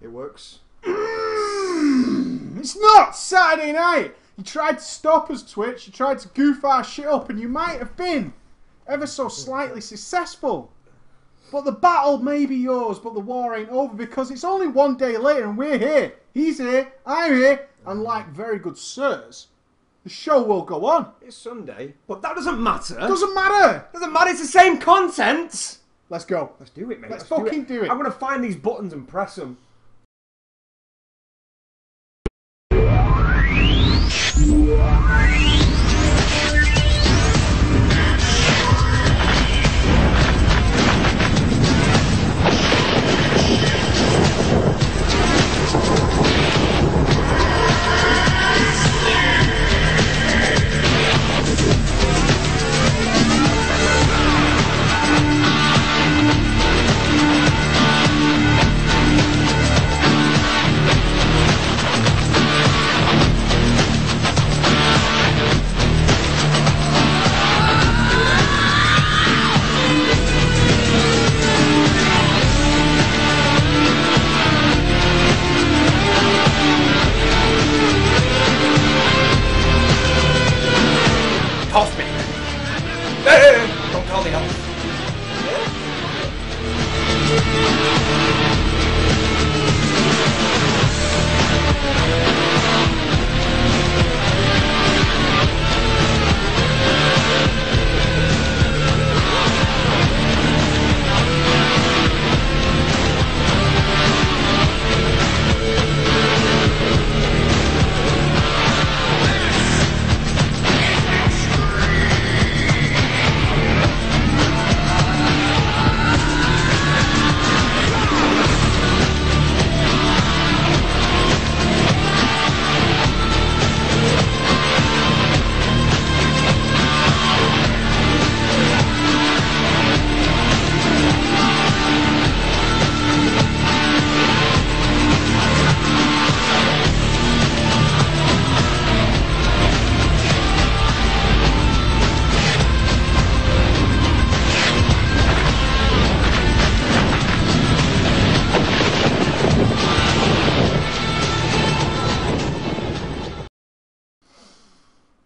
It works. It's not Saturday night. You tried to stop us, Twitch. You tried to goof our shit up, and you might have been ever so slightly successful. But the battle may be yours, but the war ain't over because it's only one day later and we're here. He's here, I'm here, and like very good sirs, the show will go on. It's Sunday, but that doesn't matter. Doesn't matter. Doesn't matter, it's the same content. Let's go. Let's do it, mate. Let's fucking do it. I'm going to find these buttons and press them. Don't call the help.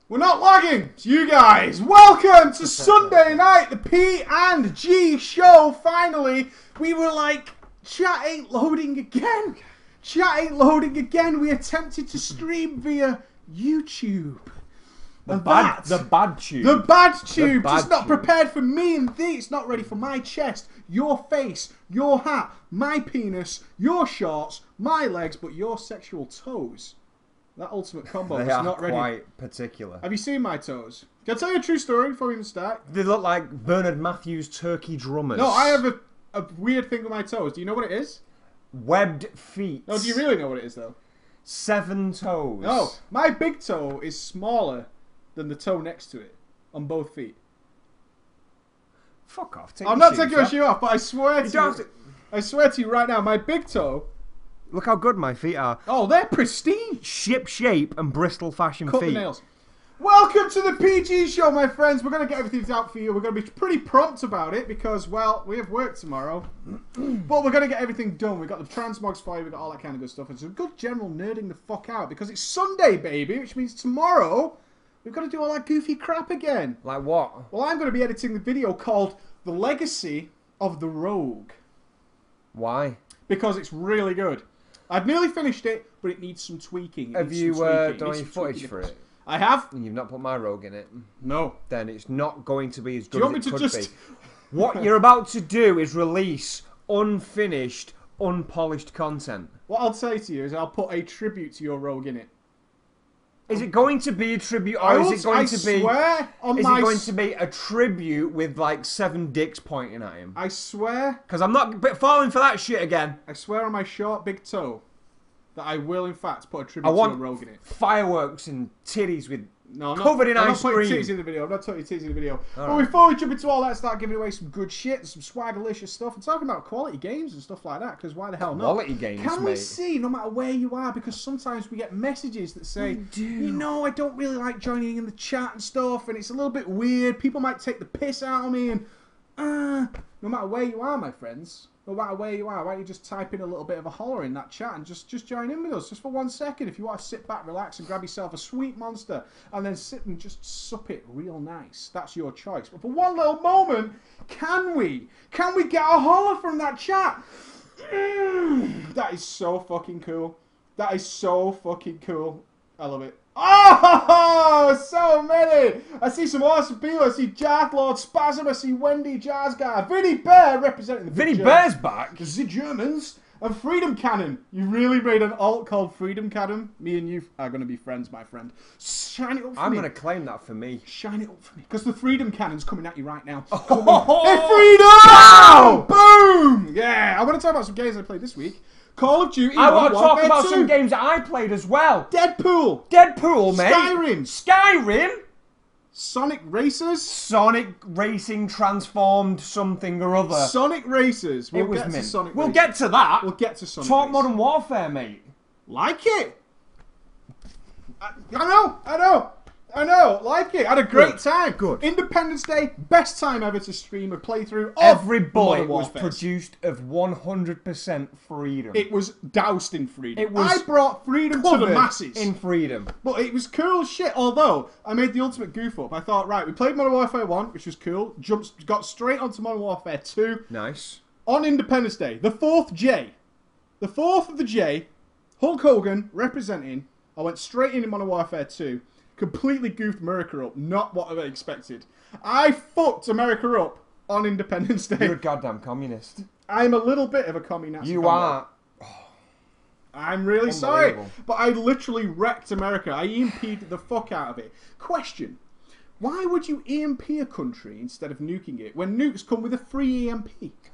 We're not lagging. It's you guys. Welcome to Sunday night, the P&G show. Finally, we were like, chat ain't loading again. Chat ain't loading again. We attempted to stream via YouTube. The bad tube. The bad tube. Just not prepared for me and thee. It's not ready for my chest, your face, your hat, my penis, your shorts, my legs, but your sexual toes. That ultimate combo is not ready. They are quite particular. Have you seen my toes? Can I tell you a true story before we even start? They look like Bernard Matthews turkey drummers. No, I have a weird thing with my toes. Do you know what it is? Webbed feet. No, do you really know what it is, though? 7 toes. No, my big toe is smaller than the toe next to it on both feet. Fuck off. I'm not taking my shoe off, but I swear I swear to you right now, my big toe... Look how good my feet are. Oh, they're pristine. Ship shape and Bristol fashion Cut feet. the nails. Welcome to the PG show, my friends. We're going to get everything out for you. We're going to be pretty prompt about it because, well, we have work tomorrow. But we're going to get everything done. We've got the transmogs for you. We've got all that kind of good stuff. And some good general nerding the fuck out because it's Sunday, baby, which means tomorrow we've got to do all that goofy crap again. Like what? Well, I'm going to be editing the video called The Legacy of the Rogue. Why? Because it's really good. I've nearly finished it, but it needs some tweaking. Have you done any footage for it? I have. And you've not put my rogue in it? No. Then it's not going to be as good Do you want as me it to could just... be. What you're about to do is release unfinished, unpolished content. What I'll say to you is I'll put a tribute to your rogue in it. Is it going to be a tribute, or is it going to be? Swear on is my... it going to be a tribute with like 7 dicks pointing at him? I swear... Because I'm not falling for that shit again. I swear on my short big toe that I will in fact put a tribute to your rogue in it. Fireworks and titties with No, covered in ice cream. I'm not putting titties in the video. I'm not putting titties in the video. All but right. before we jump into all that, start giving away some good shit and some swag-delicious stuff and talking about quality games and stuff like that, because why the hell not? Quality games, Can we mate. see, no matter where you are, because sometimes we get messages that say, you know, I don't really like joining in the chat and stuff, and it's a little bit weird. People might take the piss out of me, and no matter where you are, my friends, no matter where you are, why don't you just type in a little bit of a holler in that chat and just join in with us just for 1 second if you want to sit back, relax, and grab yourself a sweet monster and then sit and just sup it real nice. That's your choice. But for one little moment, can we get a holler from that chat? That is so fucking cool. That is so fucking cool. I love it. Oh, so many! I see some awesome people. I see Jarth Lord Spasm. I see Wendy Jarsgar. Vinny Bear representing the Vinny Bear's back. The Germans. And Freedom Cannon. You really made an alt called Freedom Cannon. Me and you are going to be friends, my friend. Shine it up for me. I'm going to claim that for me. Shine it up for me. Because the Freedom Cannon's coming at you right now. Oh, hey, Freedom! Boom! Yeah, I want to talk about some games I played this week. Call of Duty. I want to talk about some games that I played as well. Deadpool, mate. Skyrim. Sonic Racers. Sonic Racing transformed something or other. Sonic Racers. We'll get to that. We'll get to Sonic Talk Racers. Modern Warfare, mate. Like it. I know, like it. Had a great time. Good. Independence Day, best time ever to stream a playthrough of Every bullet was Warfare. produced of 100% freedom. It was doused in freedom. It was I brought freedom to the masses. in freedom. But it was cool as shit, although I made the ultimate goof up. I thought, right, we played Modern Warfare 1, which was cool. Got straight onto Modern Warfare 2. Nice. On Independence Day, the 4th J. The 4th of the J, Hulk Hogan representing. I went straight in Modern Warfare 2. Completely goofed America up. Not what I expected. I fucked America up on Independence Day. You're a goddamn communist. I'm a little bit of a communist. You are. I'm really sorry. But I literally wrecked America. I EMP'd the fuck out of it. Question. Why would you EMP a country instead of nuking it when nukes come with a free EMP?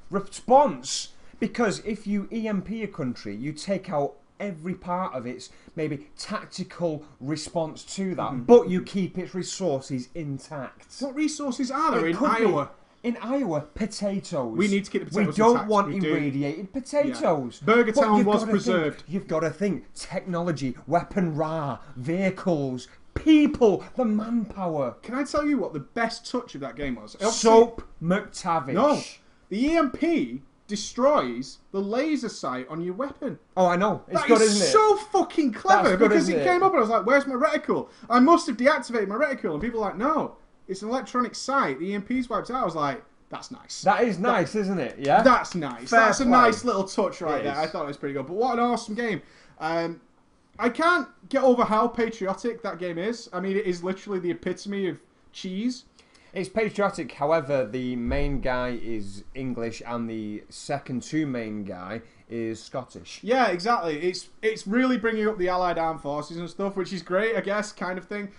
Response. Because if you EMP a country, you take out every part of its maybe tactical response to that, but you keep its resources intact. What resources are there in Iowa? In Iowa, potatoes. We need to keep the potatoes We don't intact. want irradiated potatoes. Yeah. Burger Town was preserved. You've got to think technology, weapon ra, vehicles, people, the manpower. Can I tell you what the best touch of that game was? Soap McTavish. No, the EMP destroys the laser sight on your weapon. Oh, I know. It's good, isn't it? It's so fucking clever Good, because it came up and I was like, where's my reticle? I must have deactivated my reticle. And people are like, no, it's an electronic sight. The EMP's wiped out. I was like, that's nice. That is nice, isn't it? Yeah? That's nice. Fair That's play. a nice little touch right there. I thought it was pretty good. But what an awesome game. I can't get over how patriotic that game is. I mean, it is literally the epitome of cheese. It's patriotic, however, the main guy is English and the second to main guy is Scottish. Yeah, exactly. It's really bringing up the Allied Armed Forces and stuff, which is great, I guess, kind of thing.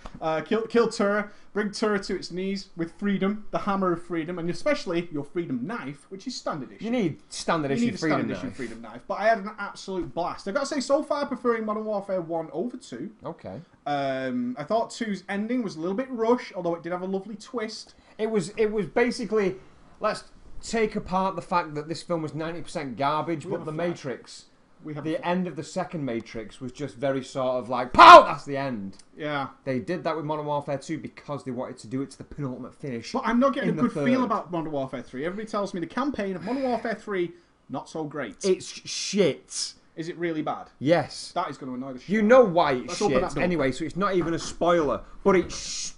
Kill terror, bring terror to its knees with freedom, the hammer of freedom, and especially your freedom knife, which is standard issue. You need standard issue freedom knife. But I had an absolute blast. I've got to say, so far preferring Modern Warfare 1 over 2. Okay. I thought 2's ending was a little bit rushed, although it did have a lovely twist. It was basically, let's take apart the fact that this film was 90% garbage, but the Matrix, the end of the second Matrix was just very sort of like, pow, that's the end. Yeah. They did that with Modern Warfare 2 because they wanted to do it to the penultimate finish. But I'm not getting a good feel about Modern Warfare 3. Everybody tells me the campaign of Modern Warfare 3, not so great. It's shit. Is it really bad? Yes. That is going to annoy the shit. You know why it's shit anyway, so it's not even a spoiler, but it's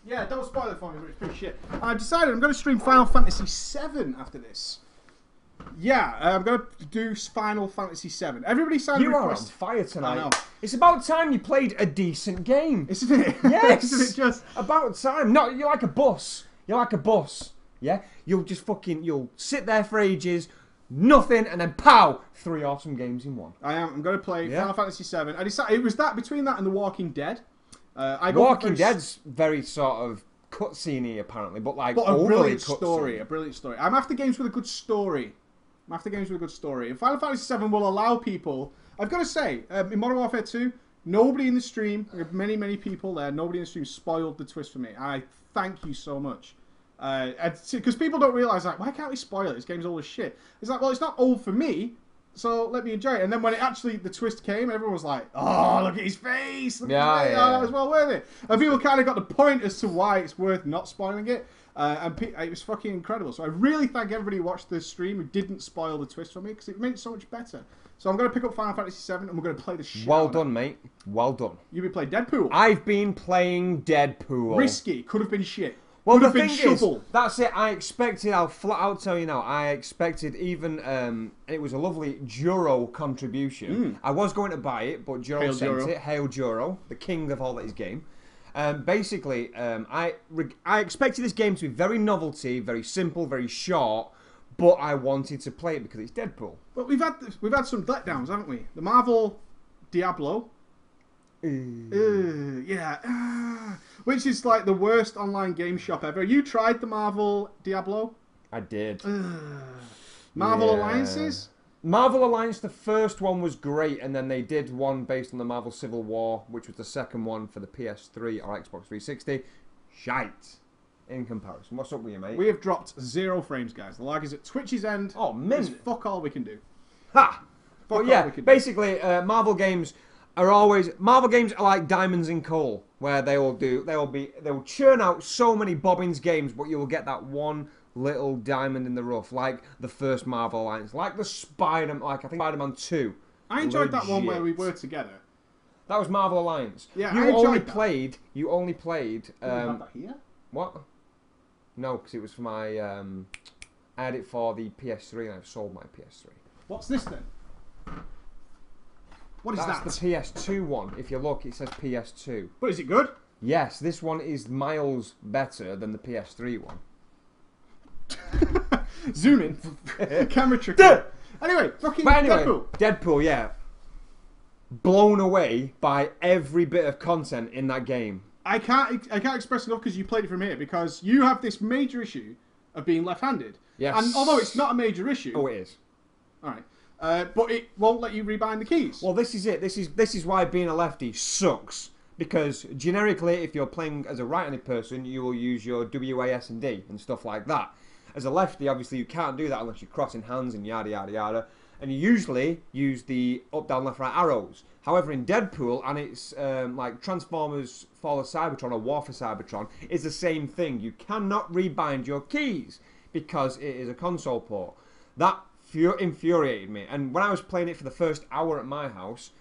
yeah, don't spoil it for me, but it's pretty shit. I've decided I'm going to stream Final Fantasy VII after this. Yeah, I'm going to do Final Fantasy VII. Everybody signed a request. You are on fire tonight. I know. It's about time you played a decent game. Isn't it? Yes. Isn't it just... About time. No, you're like a bus. You're like a bus. Yeah? You'll sit there for ages, nothing, and then pow! 3 awesome games in one. I am. I'm going to play Final Fantasy VII. I decided it was that between that and The Walking Dead. Walking Dead's very sort of cutscene-y apparently, but like a brilliant story. A brilliant story. I'm after games with a good story. And Final Fantasy VII will allow people. I've got to say, in Modern Warfare 2, nobody in the stream, there are many people there. Nobody in the stream spoiled the twist for me. I thank you so much. Because people don't realise, like, why can't we spoil it? This game's old as shit. It's like, well, it's not old for me. So let me enjoy it. And then when the twist came, everyone was like, oh, look at his face. Look at his face. Oh, that was well worth it. And people kind of got the point as to why it's worth not spoiling it. It was fucking incredible. So I really thank everybody who watched the stream who didn't spoil the twist for me, because it made it so much better. So I'm going to pick up Final Fantasy VII and we're going to play the shit Well out done, of it. mate. Well done. You've been playing Deadpool. I've been playing Deadpool. Risky. Could have been shit. Well, Could the have been thing is, shovel. that's it. I expected, I'll flat out tell you now, I expected even, it was a lovely Juro contribution. I was going to buy it, but Juro Hail sent Juro. it. Hail Juro, the king of all that is game. Basically, I expected this game to be very novelty, very simple, very short, but I wanted to play it because it's Deadpool. But we've had some letdowns, haven't we? The Marvel Diablo. Which is like the worst online game shop ever. You tried the Marvel Diablo? I did. Marvel Yeah. Alliances? Marvel Alliance, the first one was great, and then they did one based on the Marvel Civil War, which was the second one for the PS3 or Xbox 360. Shite. In comparison. What's up with you, mate? We have dropped 0 frames, guys. The lag is at Twitch's end. Oh, There's mint. fuck all we can do. Ha! Fuck But all yeah, we can do. basically, Marvel games are like diamonds in coal, where they will churn out so many bobbins games, but you will get that one little diamond in the rough, like the first Marvel Alliance, like I think Spider-Man 2. I enjoyed that one where we Legit. were together. That was Marvel Alliance. Yeah, you I enjoyed only that. played. You only played. Do we have that here? What? No, because it was for my. I had it for the PS3, and I've sold my PS3. What's this then? What is That's that? the PS2 one. If you look, it says PS2. But is it good? Yes, this one is miles better than the PS3 one. Zoom in. Camera trick. Anyway, fucking But anyway, Deadpool. Deadpool, yeah. Blown away by every bit of content in that game. I can't express enough because you played it from here, because you have this major issue of being left-handed. Yes. And although it's not a major issue, Oh, it is. all right, but it won't let you rebind the keys. Well, this is it. This is why being a lefty sucks. Because generically, if you're playing as a right-handed person, you will use your WAS and D and stuff like that. As a lefty, obviously, you can't do that unless you're crossing hands and yada yada yada. And you usually use the up, down, left, right arrows. However, in Deadpool, and it's like Transformers Fall of Cybertron or War for Cybertron, it's the same thing. You cannot rebind your keys because it is a console port. That infuriated me. And when I was playing it for the first hour at my house,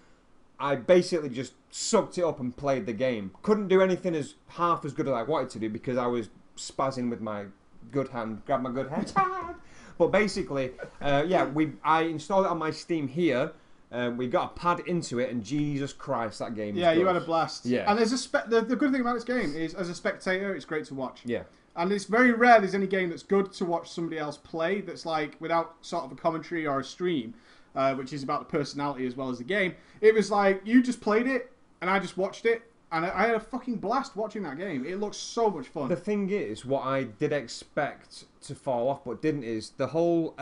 I basically just sucked it up and played the game. Couldn't do anything as half as good as I wanted to do because I was spazzing with my good hand. Grab my good hand. But basically, I installed it on my Steam here. We got a pad into it, and Jesus Christ, that game. yeah, is you good. had a blast. Yeah. And there's the good thing about this game is, as a spectator, it's great to watch. Yeah. And it's very rare there's any game that's good to watch somebody else play that's like without sort of a commentary or a stream, which is about the personality as well as the game. It was like you just played it and I just watched it, and I had a fucking blast watching that game. It looks so much fun. The thing is, what I did expect to fall off, but didn't, is the whole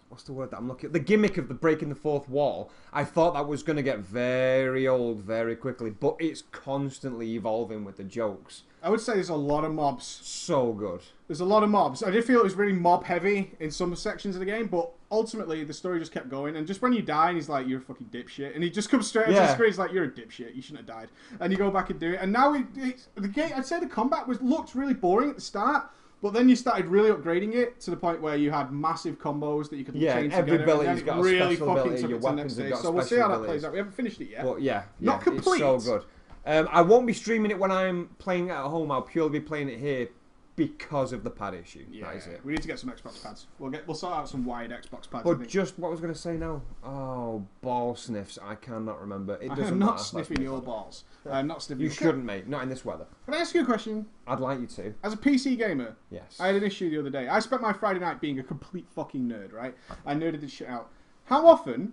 what's the word that I'm looking at? The gimmick of the breaking the fourth wall. I thought that was going to get very old very quickly, but it's constantly evolving with the jokes. I would say there's a lot of mobs. So good. There's a lot of mobs. I did feel it was really mob heavy in some sections of the game, but ultimately the story just kept going. And just when you die, and he's like, "You're a fucking dipshit," and he just comes straight onto the screen. He's like, "You're a dipshit. You shouldn't have died." And you go back and do it. And now the game. I'd say the combat looked really boring at the start, but then you started really upgrading it to the point where you had massive combos that you could chain every together. ability's and got a really special fucking ability, took your it to the weapons next have stage. got So we'll see special how that abilities. plays out. We haven't finished it yet. But yeah, Not complete. It's so good. I won't be streaming it when I'm playing it at home. I'll purely be playing it here because of the pad issue. Yeah, that is it. we need to get some Xbox pads. We'll sort out some wired Xbox pads. I But think. just what I was going to say now. Oh, ball sniffs. I cannot remember. It I doesn't am matter. not sniffing your balls. I'm not sniffing. You your- shouldn't, mate. Not in this weather. Can I ask you a question? I'd like you to. As a PC gamer, Yes. I had an issue the other day. I spent my Friday night being a complete fucking nerd, right? I nerded this shit out. How often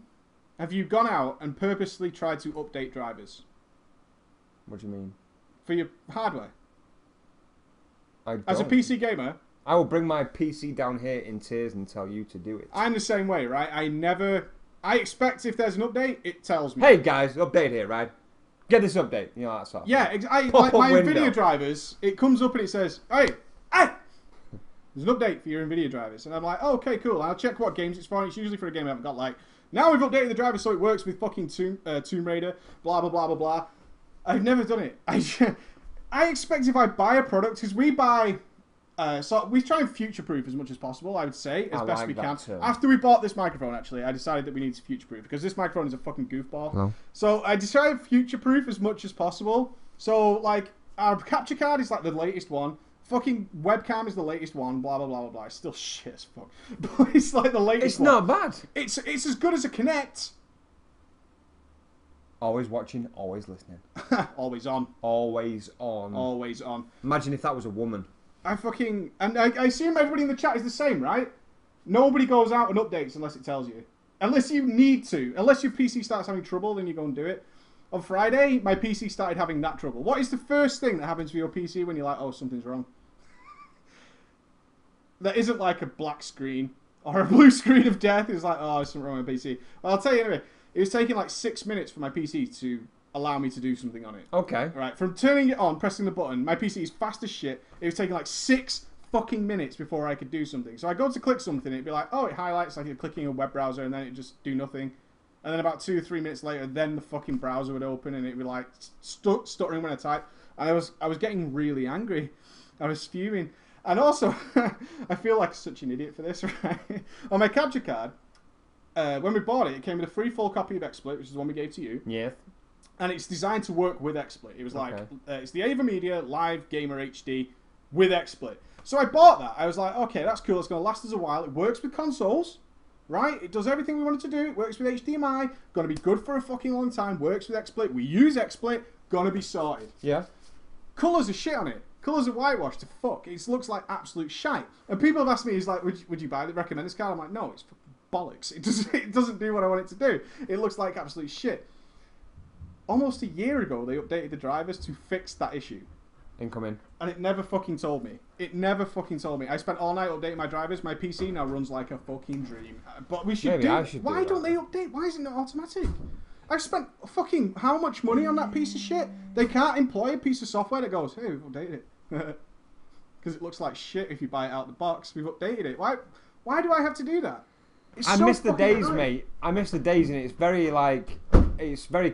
have you gone out and purposely tried to update drivers What do you mean? for your hardware? I As a don't. PC gamer, I will bring my PC down here in tears and tell you to do it. I'm the same way, right? I expect if there's an update, it tells me. Hey guys, update here, right? Get this update. You know that sort of Yeah, thing. like Pop-up my window. NVIDIA drivers, it comes up and it says, hey, there's an update for your NVIDIA drivers. And I'm like, oh, okay, cool. I'll check what games it's for. And it's usually for a game I haven't got. Like, now we've updated the driver so it works with fucking Tomb Raider, blah, blah, blah, blah, blah. I've never done it. I expect if I buy a product, because we buy So we try and future-proof as much as possible, I would say, as best we can. Term. After we bought this microphone, actually, I decided that we need to future-proof because this microphone is a fucking goofball. No. So I decided to future-proof as much as possible. So, like, our capture card is, like, the latest one. Fucking webcam is the latest one, blah, blah, blah, blah, blah. It's still shit as fuck. But it's, like, the latest one. It's not bad. It's as good as a Kinect. Always watching, always listening. Always on. Always on. Always on. Imagine if that was a woman. And I assume everybody in the chat is the same, right? Nobody goes out and updates unless it tells you. Unless you need to. Unless your PC starts having trouble, then you go and do it. On Friday, my PC started having that trouble. What is the first thing that happens with your PC when you're like, oh, something's wrong? That isn't like a black screen or a blue screen of death. It's like, oh, there's something wrong with my PC. Well, I'll tell you anyway. It was taking like 6 minutes for my PC to allow me to do something on it. Okay. Right, from turning it on, pressing the button, my PC is fast as shit. It was taking like 6 fucking minutes before I could do something. So I go to click something, it'd be like, oh, it highlights like you're clicking a web browser, and then it'd just do nothing. And then about 2 or 3 minutes later, then the fucking browser would open, and it'd be like stuttering when I type. And I was getting really angry. I was fuming. And also, I feel like such an idiot for this, right? On my capture card, when we bought it, it came with a free full copy of XSplit, which is the one we gave to you. Yeah. And it's designed to work with XSplit. It was like, it's the Ava Media Live Gamer HD with XSplit. So I bought that. I was like, okay, that's cool. It's going to last us a while. It works with consoles, right? It does everything we want it to do. It works with HDMI. Going to be good for a fucking long time. Works with XSplit. We use XSplit. Going to be sorted. Yeah. Colours are shit on it. Colours are whitewashed to fuck. It looks like absolute shite. And people have asked me, he's like, would you buy it? Recommend this card? I'm like, no, it's fucking bollocks. It doesn't do what I want it to do. It looks like absolute shit. Almost a year ago, they updated the drivers to fix that issue. Incoming. And it never fucking told me. It never fucking told me. I spent all night updating my drivers. My PC now runs like a fucking dream. But we should Maybe I should Why don't they update? Why is it not automatic? I've spent fucking how much money on that piece of shit? They can't employ a piece of software that goes, hey, we've updated it. Because it looks like shit if you buy it out the box. We've updated it. Why do I have to do that? I miss the days, mate. I miss the days, and it's very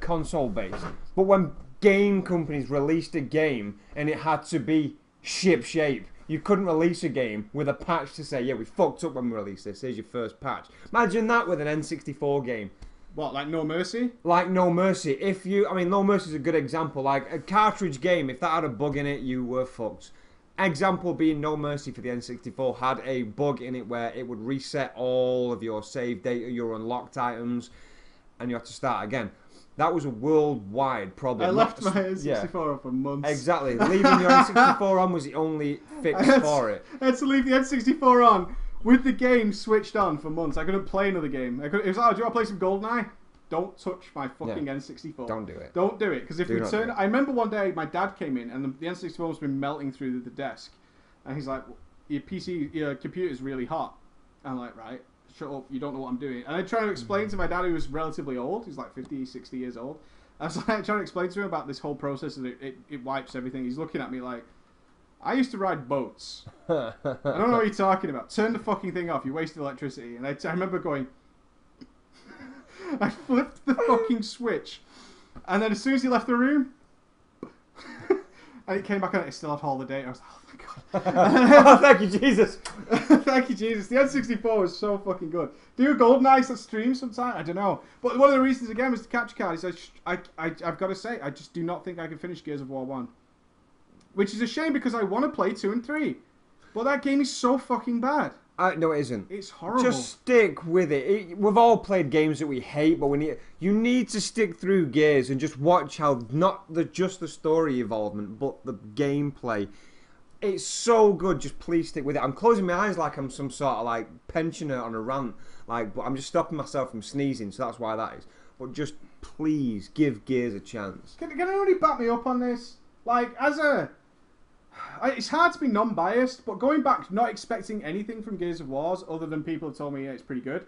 console based. But when game companies released a game and it had to be ship shape, you couldn't release a game with a patch to say, yeah, we fucked up when we released this. Here's your first patch. Imagine that with an N64 game. What, like No Mercy? Like No Mercy. No Mercy is a good example. Like a cartridge game, if that had a bug in it, you were fucked. Example being No Mercy for the N64 had a bug in it where it would reset all of your save data, your unlocked items, and you had to start again. That was a worldwide problem. I left my N64 on for months. Exactly. Leaving your N64 on was the only fix for it. I had to leave the N64 on with the game switched on for months. I couldn't play another game. It was like, oh, do you want to play some GoldenEye? Don't touch my fucking N64. Don't do it. Don't do it. Because if we turn... I remember one day my dad came in and the N64 was been melting through the desk. And he's like, your computer's really hot. And I'm like, right, shut up. You don't know what I'm doing. And I tried to explain to my dad, who was relatively old. He's like 50, 60 years old. I was like, trying to explain to him about this whole process and it wipes everything. He's looking at me like, I used to ride boats. I don't know what you're talking about. Turn the fucking thing off. You wasted electricity. And I remember going... I flipped the fucking switch. And then as soon as he left the room... and it came back on, it still had all the data. I was like, oh my god. Oh, thank you, Jesus. Thank you, Jesus. The N64 was so fucking good. Do a GoldenEye that stream sometime? I don't know. But one of the reasons, again, was the capture card. Is I've got to say, I just do not think I can finish Gears of War 1. Which is a shame because I want to play 2 and 3. But that game is so fucking bad. No, it isn't. It's horrible. Just stick with it. We've all played games that we hate, but you need to stick through Gears and just watch how not just the story involvement, but the gameplay. It's so good. Just please stick with it. I'm closing my eyes like I'm some sort of like pensioner on a rant, but I'm just stopping myself from sneezing, so that's why that is. But just please give Gears a chance. Can anybody back me up on this? Like, it's hard to be non-biased, but going back, not expecting anything from Gears of War other than people have told me it's pretty good.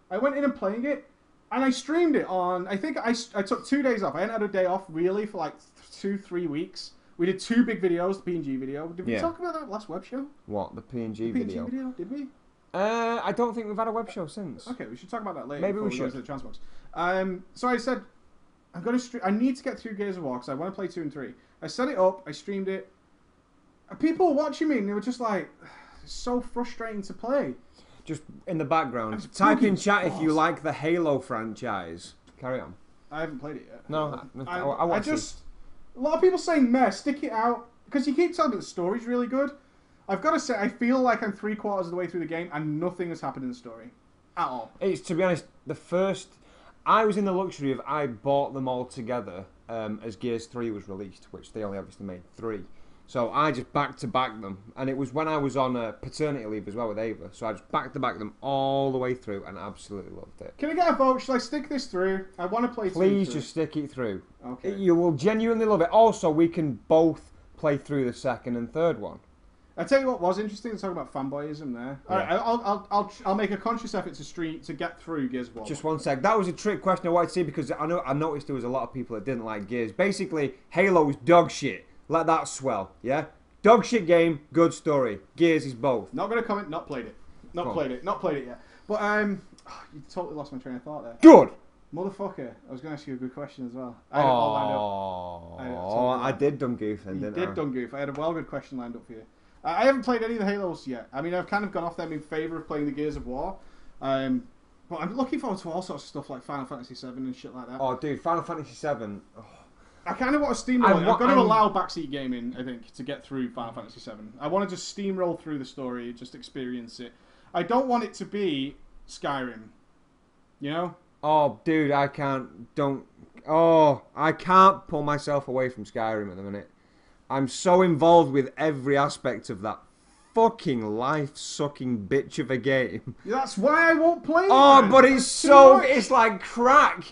I went in and playing it, and I streamed it on, I think I took 2 days off. I hadn't had a day off, really, for like 2-3 weeks. We did 2 big videos, the PNG video. Did we talk about that last web show? What, the PNG video? video? Did we? I don't think we've had a web show since. Okay, we should talk about that later. Maybe we should. To the Transbox. So I said, I need to get through Gears of War because I want to play 2 and 3. I set it up, I streamed it. people were watching me and they were just like, it's so frustrating to play. Just in the background, type in chat if you like the Halo franchise. Carry on. I haven't played it yet. No, I just... A lot of people saying meh, stick it out. Because you keep telling me the story's really good. I've got to say, I feel like I'm 3/4 of the way through the game and nothing has happened in the story. At all. It's, to be honest, the first... I was in the luxury of I bought them all together as Gears 3 was released, which they only obviously made 3. So I just back-to-back them. And it was when I was on paternity leave as well with Ava. So I just back-to-back them all the way through and absolutely loved it. Can I get a vote? Should I stick this through? I want to play Please just stick it through. Okay. You will genuinely love it. Also, we can both play through the second and third one. I'll tell you what was interesting to talk about fanboyism there. Yeah. Alright, I'll make a conscious effort to get through Gears of War. Just one sec. That was a trick question I wanted to see because I noticed there was a lot of people that didn't like Gears. Basically, Halo's dog shit. Let that swell, yeah? Dog shit game, good story. Gears is both. Not going to comment, not played it. Not played it yet. But, you totally lost my train of thought there. Good! Motherfucker, I was going to ask you a good question as well. I did done goof then, didn't I? You did done goof. I had a well good question lined up for you. I haven't played any of the Halos yet. I mean, I've kind of gone off them in favour of playing the Gears of War. But I'm looking forward to all sorts of stuff like Final Fantasy 7 and shit like that. Oh, dude, Final Fantasy 7. Oh. I kind of want to steamroll it. I'm going to allow backseat gaming, I think, to get through Final Fantasy 7. I want to just steamroll through the story, just experience it. I don't want it to be Skyrim. You know? Oh, dude, I can't pull myself away from Skyrim at the minute. I'm so involved with every aspect of that fucking life-sucking bitch of a game. That's why I won't play it. Oh, but it's like crack.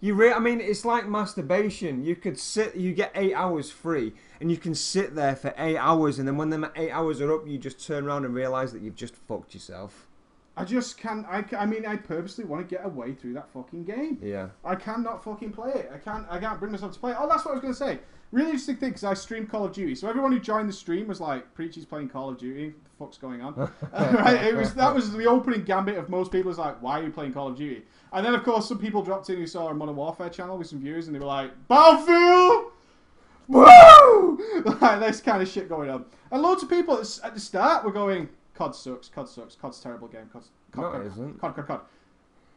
I mean, it's like masturbation. You get 8 hours free, and you can sit there for 8 hours, and then when the 8 hours are up, you just turn around and realise that you've just fucked yourself. I just can't. I mean, I purposely want to get away through that fucking game. Yeah. I cannot fucking play it. I can't bring myself to play it. Oh, that's what I was going to say. Really interesting thing, because I streamed Call of Duty. So everyone who joined the stream was like, Preachy's playing Call of Duty. What the fuck's going on? Right? That was the opening gambit of most people. Was like, why are you playing Call of Duty? And then, of course, some people dropped in who saw a Modern Warfare channel with some viewers, and they were like, Battlefield! Woo! Like, this kind of shit going on. And loads of people at the start were going, COD sucks, COD's a terrible game, COD isn't. COD.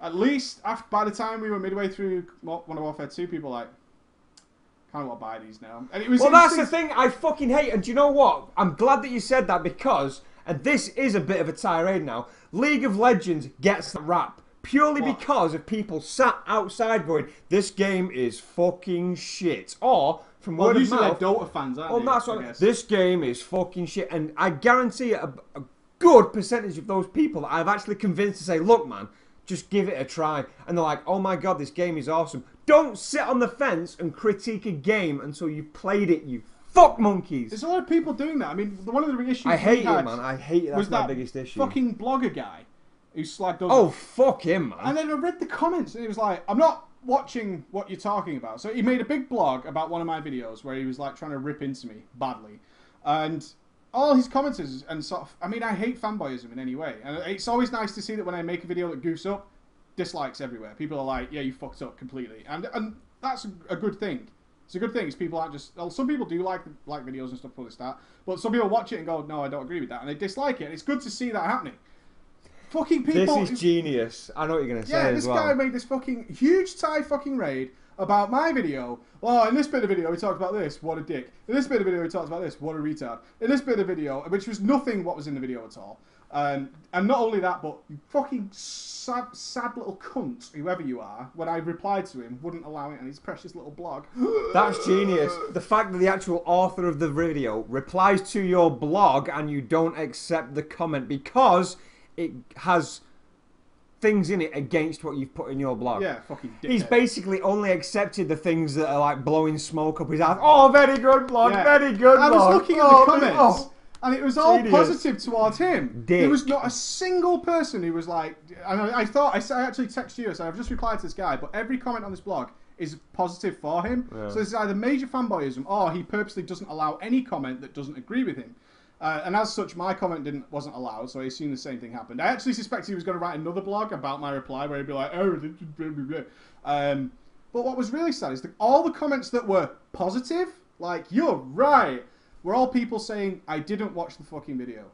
At least, by the time we were midway through Modern Warfare 2, people were like, kind of want to buy these now. And it was that's the thing I fucking hate. And do you know what? I'm glad that you said that because, and this is a bit of a tirade now, League of Legends gets the rap purely because of people sat outside going, this game is fucking shit. Or, from word of mouth, Dota fans, aren't they? That's what, this game is fucking shit. And I guarantee a good percentage of those people that I've actually convinced to say, look, man, just give it a try. And they're like, oh my god, this game is awesome. Don't sit on the fence and critique a game until you've played it, you fuck monkeys. There's a lot of people doing that. I mean, one of the issues I hate it, man. I hate it. That's my biggest issue. Fucking blogger guy who slagged us. Oh, fuck him, man. And then I read the comments and he was like, I'm not watching what you're talking about. So he made a big blog about one of my videos where he was like trying to rip into me badly. And all his commenters and sort of, I mean, I hate fanboyism in any way. And it's always nice to see that when I make a video that goofs up, dislikes everywhere. People are like, yeah, you fucked up completely. And that's a good thing. It's a good thing. Is people aren't just... Well, some people do like videos and stuff before they start. But some people watch it and go, no, I don't agree with that. And they dislike it. And it's good to see that happening. Fucking people... This is genius. I know what you're going to say as well. Yeah, this guy made this fucking huge Thai fucking raid about my video. Oh, in this bit of video, we talked about this. What a dick. In this bit of video, we talked about this. What a retard. In this bit of video, which was nothing what was in the video at all. And not only that, but you fucking sad little cunt, whoever you are, when I replied to him, wouldn't allow it on his precious little blog. That's genius. The fact that the actual author of the video replies to your blog and you don't accept the comment because it has things in it against what you've put in your blog. Yeah, fucking dickhead. He's basically only accepted the things that are like blowing smoke up his ass. Oh, very good blog, very good blog. I was looking at the comments. And it was all positive towards him. Dick. There was not a single person who was like... And I actually texted you, so I've just replied to this guy, but every comment on this blog is positive for him. Yeah. So this is either major fanboyism or he purposely doesn't allow any comment that doesn't agree with him. And as such, my comment wasn't allowed, so I assume the same thing happened. I actually suspected he was going to write another blog about my reply where he'd be like, oh, blah, blah, blah. But what was really sad is that all the comments that were positive, like, you're right, were all people saying, I didn't watch the fucking video.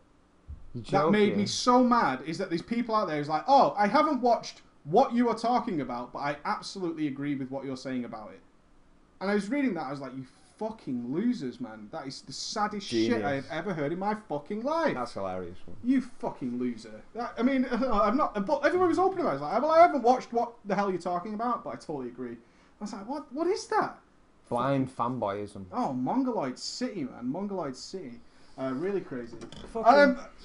That made me Joking. so mad, is that these people out there is like, oh, I haven't watched what you are talking about, but I absolutely agree with what you're saying about it. And I was reading that, I was like, you fucking losers, man. That is the saddest shit I have ever heard in my fucking life. That's hilarious. Man. You fucking loser. I mean, I'm not, but everyone was open about it. I was like, well, I haven't watched what the hell you're talking about, but I totally agree. I was like, what is that? Blind fanboyism. Oh, Mongoloid City, man. Mongoloid City. Really crazy.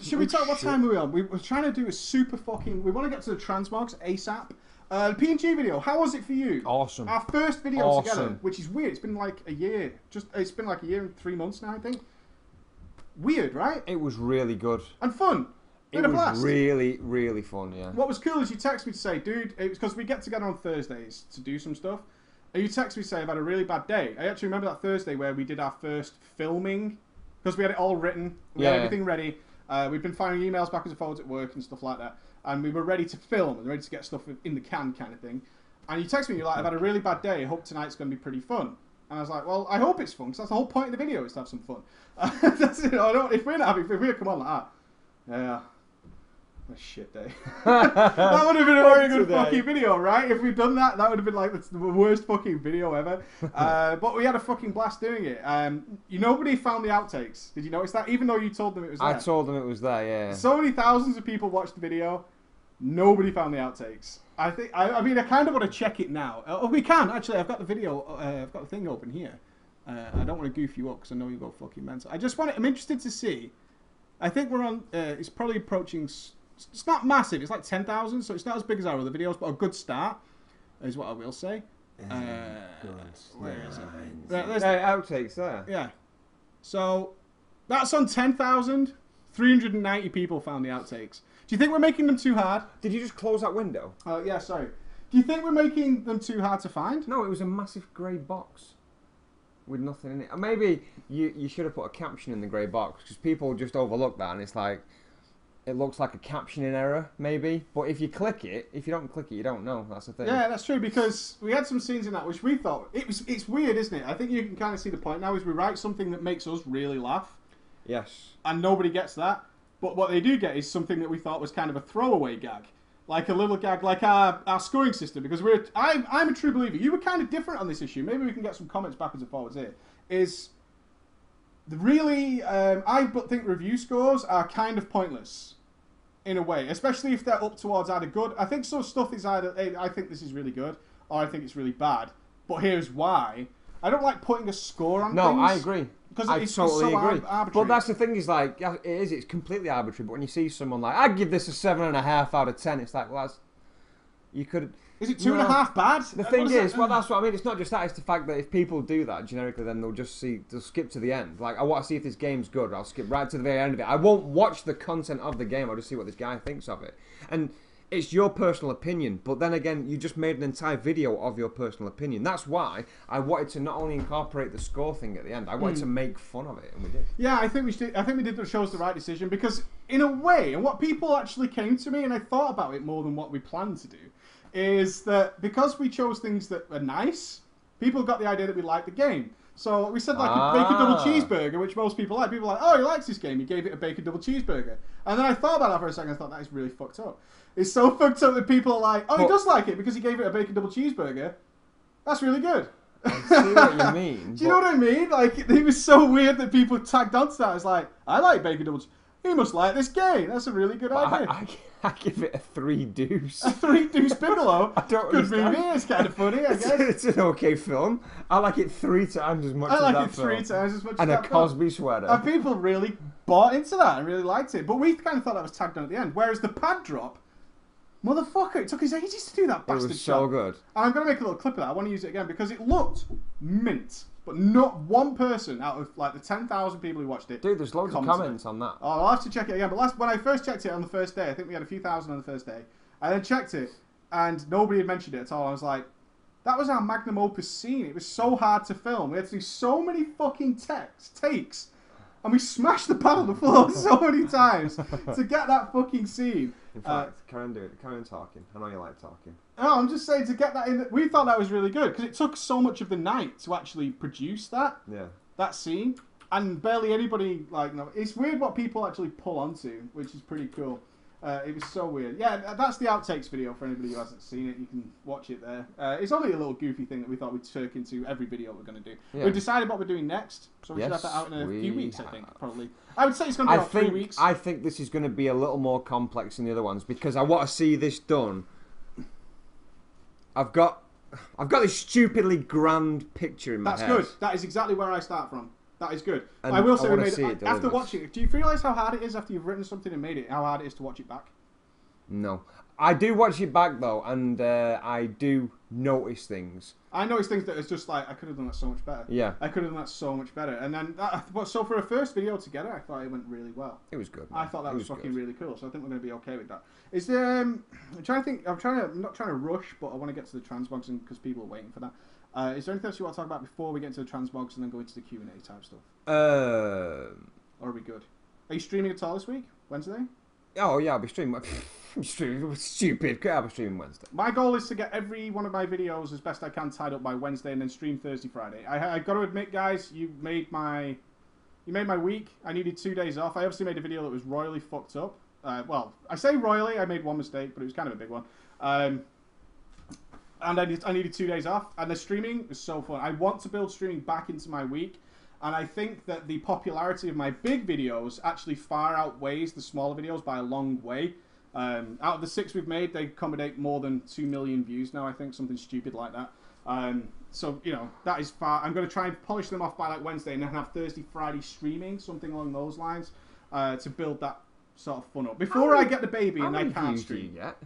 Should we talk? What time are we on? We're trying to do a super fucking. We want to get to the transmogs ASAP. The PNG video. How was it for you? Awesome. Our first video together, which is weird. It's been like a year. It's been like a year and 3 months now, I think. Weird, right? It was really good. And fun. It was really, really fun. Yeah. What was cool is you text me to say, dude, it was because we get together on Thursdays to do some stuff. And you text me to say I've had a really bad day. I actually remember that Thursday where we did our first filming. Because we had it all written, we had everything ready. We'd been firing emails backwards and forwards at work and stuff like that. And we were ready to film and ready to get stuff in the can kind of thing. And you text me, you're like, I've had a really bad day, I hope tonight's going to be pretty fun. And I was like, well, I hope it's fun, because that's the whole point of the video, is to have some fun. That's it. If we're not having, if we're come on like that, yeah. A shit day. That would have been a very good fucking video, right? If we'd done that, that would have been like the worst fucking video ever. But we had a fucking blast doing it. Nobody found the outtakes. Did you notice that? Even though you told them it was there. I told them it was there, yeah. So many thousands of people watched the video. Nobody found the outtakes. I mean, I kind of want to check it now. Oh, we can, actually. I've got the video, I've got the thing open here. I don't want to goof you up because I know you go fucking mental. I'm interested to see. I think we're on, it's probably approaching... It's not massive. It's like 10,000, so it's not as big as our other videos, but a good start is what I will say. Where is it? Outtakes there. Yeah. So that's on 10,000. 390 people found the outtakes. Do you think we're making them too hard? Did you just close that window? Yeah, sorry. Do you think we're making them too hard to find? No, it was a massive grey box with nothing in it. Maybe you should have put a caption in the grey box, because people just overlook that, and it's like... It looks like a captioning error, maybe. But if you click it, if you don't click it, you don't know. That's the thing. Yeah, that's true, because we had some scenes in that which we thought... It's weird, isn't it? I think you can kind of see the point now, is we write something that makes us really laugh. Yes. And nobody gets that. But what they do get is something that we thought was kind of a throwaway gag. Like a little gag, like our scoring system. Because I'm a true believer. You were kind of different on this issue. Maybe we can get some comments backwards and forwards here. I think review scores are kind of pointless in a way, especially if they're up towards either good. I think some stuff is either, hey, I think this is really good, or I think it's really bad. But here's why. I don't like putting a score on things. No, I agree. Because I totally agree. Arbitrary. But that's the thing, is like, it's completely arbitrary. But when you see someone like, I'd give this a 7.5 out of 10, it's like, well, that's, you could... Is it 2.5 bad? The thing is, well, that's what I mean. It's not just that. It's the fact that if people do that generically, then they'll skip to the end. Like, I want to see if this game's good. I'll skip right to the very end of it. I won't watch the content of the game. I'll just see what this guy thinks of it. And it's your personal opinion. But then again, you just made an entire video of your personal opinion. That's why I wanted to not only incorporate the score thing at the end, I wanted to make fun of it, and we did. Yeah, I think we did the show's the right decision, because in a way, and what people actually came to me, and I thought about it more than what we planned to do, is that because we chose things that are nice, people got the idea that we liked the game. So we said like a bacon double cheeseburger, which most people like. People are like, oh, he likes this game. He gave it a bacon double cheeseburger. And then I thought about that for a second. I thought, that is really fucked up. It's so fucked up that people are like, oh, he does like it because he gave it a bacon double cheeseburger. That's really good. I see what you mean. Do you know what I mean? Like, it was so weird that people tagged onto that. It's like, I like bacon double cheeseburger. He must like this game. That's a really good idea. I give it a 3 deuce. A 3 deuce Bigelow? I don't Good understand. movie. It's kind of funny, I guess. It's an okay film. I like it 3 times as much as that film. I like it 3 times as much as that And a film. Cosby sweater. And people really bought into that and really liked it. But we kind of thought that was tagged on at the end. Whereas the pad drop, motherfucker, it took us ages to do that bastard It was so shot. good. And I'm going to make a little clip of that. I want to use it again because it looked mint. But not one person out of like the 10,000 people who watched it. Dude, there's loads of comments on that. Oh, I'll have to check it again. But when I first checked it on the first day, I think we had a few thousand on the first day. I then checked it, and nobody had mentioned it at all. I was like, that was our magnum opus scene. It was so hard to film. We had to do so many fucking takes, and we smashed the pad on the floor so many times to get that fucking scene. In fact, carry on talking. I know you like talking. No, I'm just saying to get that in. We thought that was really good because it took so much of the night to actually produce that. Yeah. That scene. And barely anybody, like, no. It's weird what people actually pull onto, which is pretty cool. It was so weird. Yeah, that's the Outtakes video for anybody who hasn't seen it. You can watch it there. It's only a little goofy thing that we thought we'd turk into every video we're going to do. Yeah. We've decided what we're doing next, so we should have that out in a few weeks, I think, probably. I would say it's going to be about 3 weeks. I think this is going to be a little more complex than the other ones, because I want to see this done. I've got this stupidly grand picture in my head. That's good. That is exactly where I start from. That is good. And I will say, after watching it, do you realise how hard it is after you've written something and made it, how hard it is to watch it back? No. I do watch it back, though, and I do notice things. I notice things that it's just like, I could have done that so much better. Yeah. I could have done that so much better. And then, so for a first video together, I thought it went really well. It was good, man. I thought that was fucking really cool, so I think we're going to be okay with that. Is there, I'm not trying to rush, but I want to get to the transmogs because people are waiting for that. Is there anything else you want to talk about before we get into the transmogs and then go into the Q&A type stuff? Or are we good? Are you streaming at all this week? Wednesday? Oh, yeah, I'll be streaming. I'm streaming. Stupid. I'll be streaming Wednesday. My goal is to get every one of my videos as best I can tied up by Wednesday and then stream Thursday, Friday. I got to admit, guys, you made my week. I needed 2 days off. I obviously made a video that was royally fucked up. Well, I say royally. I made one mistake, but it was kind of a big one. And I needed 2 days off, and the streaming was so fun. I want to build streaming back into my week, and I think that the popularity of my big videos actually far outweighs the smaller videos by a long way. Out of the 6 we've made, they accommodate more than 2 million views now, I think, something stupid like that. So, you know, that is far. I'm going to try and polish them off by like Wednesday, and then have Thursday, Friday streaming, something along those lines, to build that sort of fun up. Before I get the baby and I can't stream yet.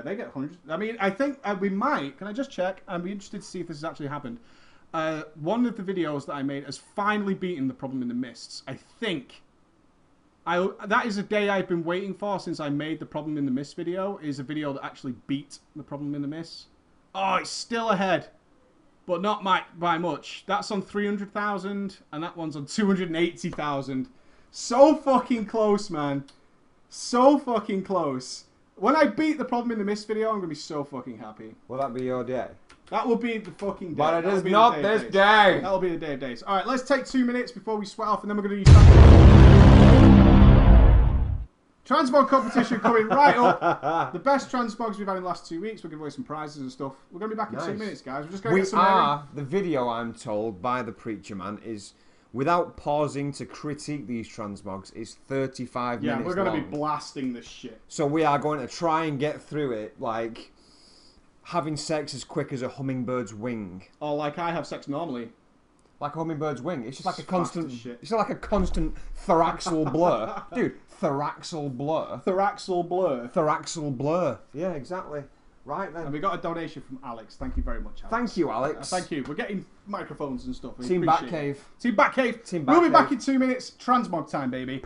They get hundreds. I mean, I think we might. Can I just check? I'd be interested to see if this has actually happened. One of the videos that I made has finally beaten the problem in the mists. I think. That is a day I've been waiting for since I made the problem in the mist video. Is a video that actually beat the problem in the mists. Oh, it's still ahead, but not by much. That's on 300,000, and that one's on 280,000. So fucking close, man. So fucking close. When I beat the problem in the mist video, I'm going to be so fucking happy. Will that be your day? That will be the fucking day. But it is not this day. That'll be the day of days. Alright, let's take 2 minutes before we sweat off, and then we're going to use transmog competition coming right up. The best transmogs we've had in the last 2 weeks. We'll give away some prizes and stuff. We're going to be back in 2 minutes, guys. We're just going to get some the video, I'm told, by the Preacher Man is... without pausing to critique these transmogs, is 35 minutes long. Yeah, we're going to be blasting this shit. So we are going to try and get through it, like, having sex as quick as a hummingbird's wing. Or like I have sex normally. Like a hummingbird's wing. It's just like a constant... It's like a constant thoraxal blur. Dude, thoraxal blur. Thoraxal blur. Thoraxal blur. Yeah, exactly. Right then. And we got a donation from Alex. Thank you very much, Alex. Thank you, Alex. Thank you. We're getting microphones and stuff. Team Batcave. Team Batcave. We'll be back in 2 minutes. Transmog time, baby.